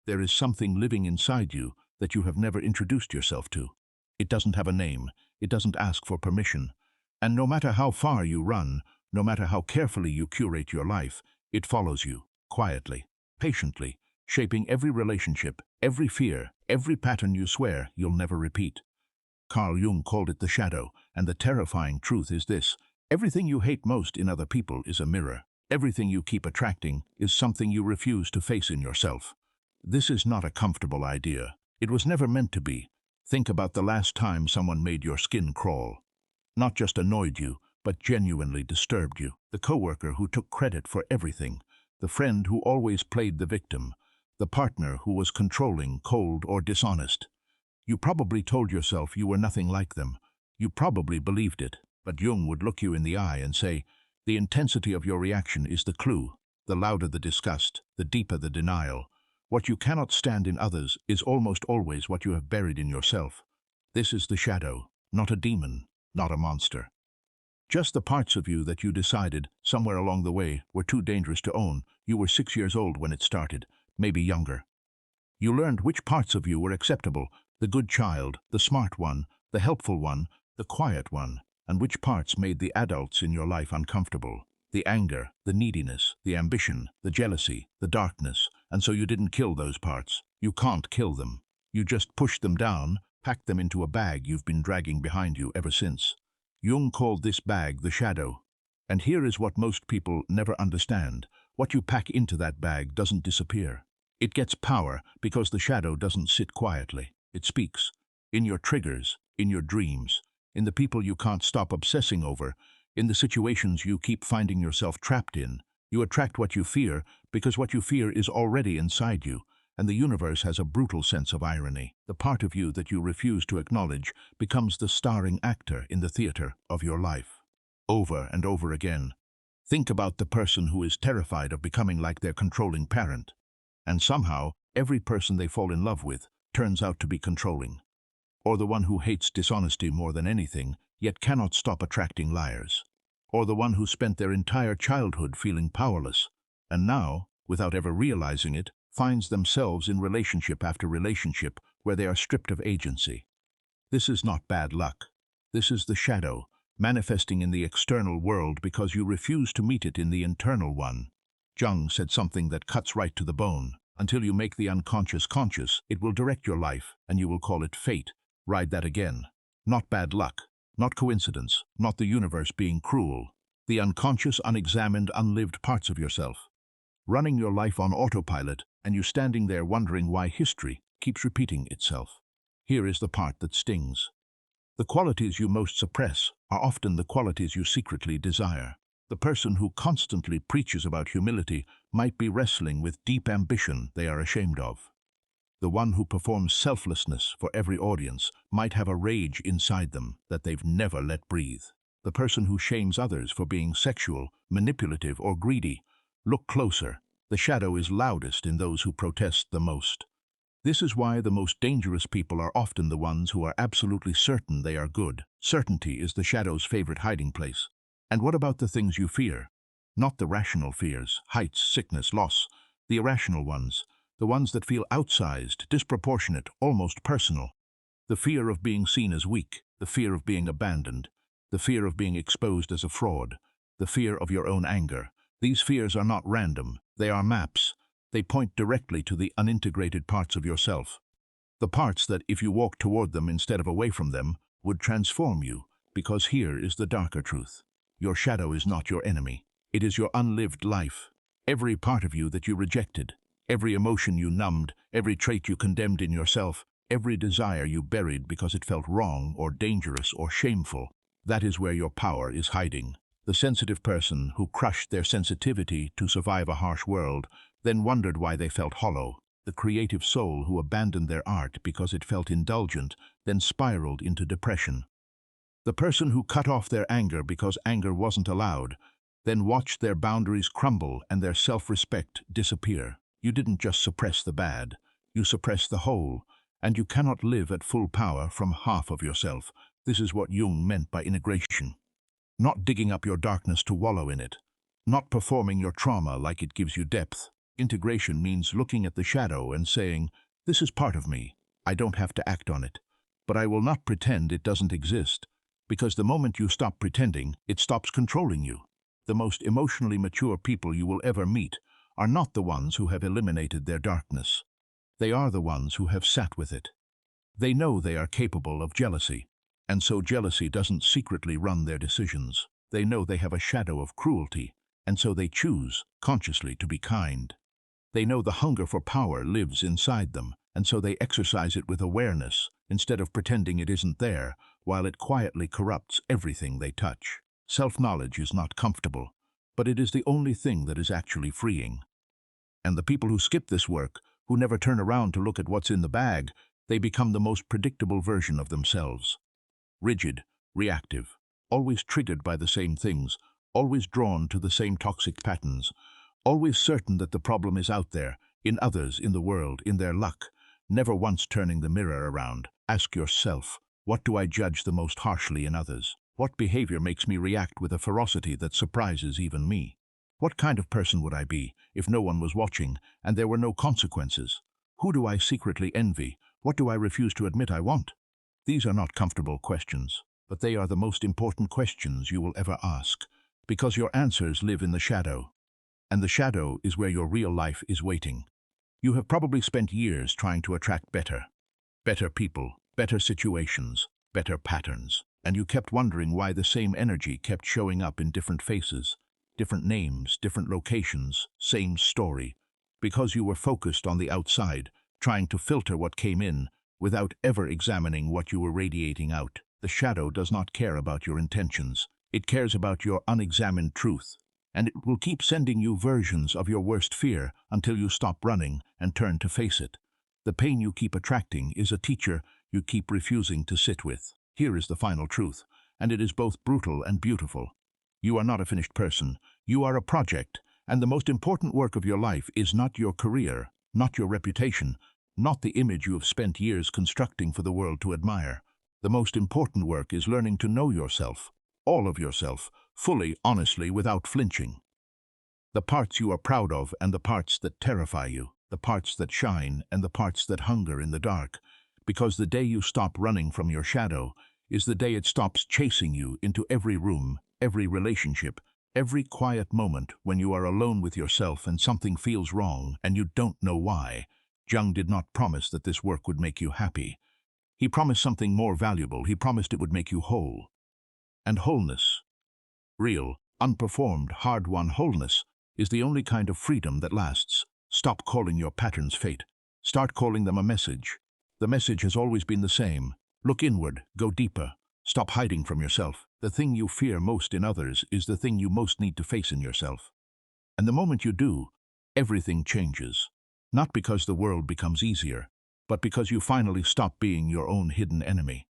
There is something living inside you that you have never introduced yourself to. It doesn't have a name, it doesn't ask for permission. And no matter how far you run, no matter how carefully you curate your life, it follows you, quietly, patiently, shaping every relationship, every fear, every pattern you swear you'll never repeat. Carl Jung called it the shadow, and the terrifying truth is this: everything you hate most in other people is a mirror. Everything you keep attracting is something you refuse to face in yourself. This is not a comfortable idea. It was never meant to be. Think about the last time someone made your skin crawl. Not just annoyed you, but genuinely disturbed you. The coworker who took credit for everything. The friend who always played the victim. The partner who was controlling, cold, or dishonest. You probably told yourself you were nothing like them. You probably believed it, but Jung would look you in the eye and say, the intensity of your reaction is the clue. The louder the disgust, the deeper the denial. What you cannot stand in others is almost always what you have buried in yourself. This is the shadow, not a demon, not a monster. Just the parts of you that you decided, somewhere along the way, were too dangerous to own. You were 6 years old when it started, maybe younger. You learned which parts of you were acceptable, the good child, the smart one, the helpful one, the quiet one, and which parts made the adults in your life uncomfortable. The anger, the neediness, the ambition, the jealousy, the darkness, and so you didn't kill those parts. You can't kill them. You just pushed them down, packed them into a bag you've been dragging behind you ever since. Jung called this bag the shadow. And here is what most people never understand. What you pack into that bag doesn't disappear. It gets power because the shadow doesn't sit quietly. It speaks. In your triggers, in your dreams, in the people you can't stop obsessing over, in the situations you keep finding yourself trapped in. You attract what you fear because what you fear is already inside you, and the universe has a brutal sense of irony. The part of you that you refuse to acknowledge becomes the starring actor in the theater of your life. Over and over again. Think about the person who is terrified of becoming like their controlling parent. And somehow, every person they fall in love with turns out to be controlling. Or the one who hates dishonesty more than anything, yet cannot stop attracting liars. Or the one who spent their entire childhood feeling powerless, and now, without ever realizing it, finds themselves in relationship after relationship where they are stripped of agency. This is not bad luck. This is the shadow, manifesting in the external world because you refuse to meet it in the internal one. Jung said something that cuts right to the bone. Until you make the unconscious conscious, it will direct your life, and you will call it fate. Ride that again. Not bad luck, not coincidence, not the universe being cruel. The unconscious, unexamined, unlived parts of yourself. Running your life on autopilot, and you standing there wondering why history keeps repeating itself. Here is the part that stings. The qualities you most suppress are often the qualities you secretly desire. The person who constantly preaches about humility might be wrestling with deep ambition they are ashamed of. The one who performs selflessness for every audience might have a rage inside them that they've never let breathe. The person who shames others for being sexual, manipulative, or greedy. Look closer. The shadow is loudest in those who protest the most. This is why the most dangerous people are often the ones who are absolutely certain they are good. Certainty is the shadow's favorite hiding place. And what about the things you fear? Not the rational fears, heights, sickness, loss. The irrational ones. The ones that feel outsized, disproportionate, almost personal. The fear of being seen as weak. The fear of being abandoned. The fear of being exposed as a fraud. The fear of your own anger. These fears are not random. They are maps. They point directly to the unintegrated parts of yourself. The parts that, if you walked toward them instead of away from them, would transform you, because here is the darker truth. Your shadow is not your enemy. It is your unlived life. Every part of you that you rejected, every emotion you numbed, every trait you condemned in yourself, every desire you buried because it felt wrong or dangerous or shameful, that is where your power is hiding. The sensitive person who crushed their sensitivity to survive a harsh world, then wondered why they felt hollow. The creative soul who abandoned their art because it felt indulgent, then spiraled into depression. The person who cut off their anger because anger wasn't allowed, then watched their boundaries crumble and their self-respect disappear. You didn't just suppress the bad, you suppressed the whole, and you cannot live at full power from half of yourself. This is what Jung meant by integration. Not digging up your darkness to wallow in it, not performing your trauma like it gives you depth, Integration means looking at the shadow and saying, "This is part of me. I don't have to act on it. But I will not pretend it doesn't exist." Because the moment you stop pretending, it stops controlling you. The most emotionally mature people you will ever meet are not the ones who have eliminated their darkness. They are the ones who have sat with it. They know they are capable of jealousy, and so jealousy doesn't secretly run their decisions. They know they have a shadow of cruelty, and so they choose, consciously, to be kind. They know the hunger for power lives inside them, and so they exercise it with awareness, instead of pretending it isn't there, while it quietly corrupts everything they touch. Self-knowledge is not comfortable, but it is the only thing that is actually freeing. And the people who skip this work, who never turn around to look at what's in the bag, they become the most predictable version of themselves. Rigid, reactive, always triggered by the same things, always drawn to the same toxic patterns, always certain that the problem is out there, in others, in the world, in their luck, never once turning the mirror around. Ask yourself, what do I judge the most harshly in others? What behavior makes me react with a ferocity that surprises even me? What kind of person would I be if no one was watching and there were no consequences? Who do I secretly envy? What do I refuse to admit I want? These are not comfortable questions, but they are the most important questions you will ever ask, because your answers live in the shadow. And the shadow is where your real life is waiting. You have probably spent years trying to attract better people, better situations, better patterns, and you kept wondering why the same energy kept showing up in different faces, different names, different locations, same story, because you were focused on the outside, trying to filter what came in, without ever examining what you were radiating out. The shadow does not care about your intentions. It cares about your unexamined truth, and it will keep sending you versions of your worst fear until you stop running and turn to face it. The pain you keep attracting is a teacher you keep refusing to sit with. Here is the final truth, and it is both brutal and beautiful. You are not a finished person. You are a project, and the most important work of your life is not your career, not your reputation, not the image you have spent years constructing for the world to admire. The most important work is learning to know yourself, all of yourself, fully, honestly, without flinching. The parts you are proud of and the parts that terrify you, the parts that shine and the parts that hunger in the dark, because the day you stop running from your shadow is the day it stops chasing you into every room, every relationship, every quiet moment when you are alone with yourself and something feels wrong and you don't know why. Jung did not promise that this work would make you happy. He promised something more valuable. He promised it would make you whole. And wholeness, real, unperformed, hard-won wholeness, is the only kind of freedom that lasts. Stop calling your patterns fate. Start calling them a message. The message has always been the same. Look inward, go deeper. Stop hiding from yourself. The thing you fear most in others is the thing you most need to face in yourself. And the moment you do, everything changes. Not because the world becomes easier, but because you finally stop being your own hidden enemy.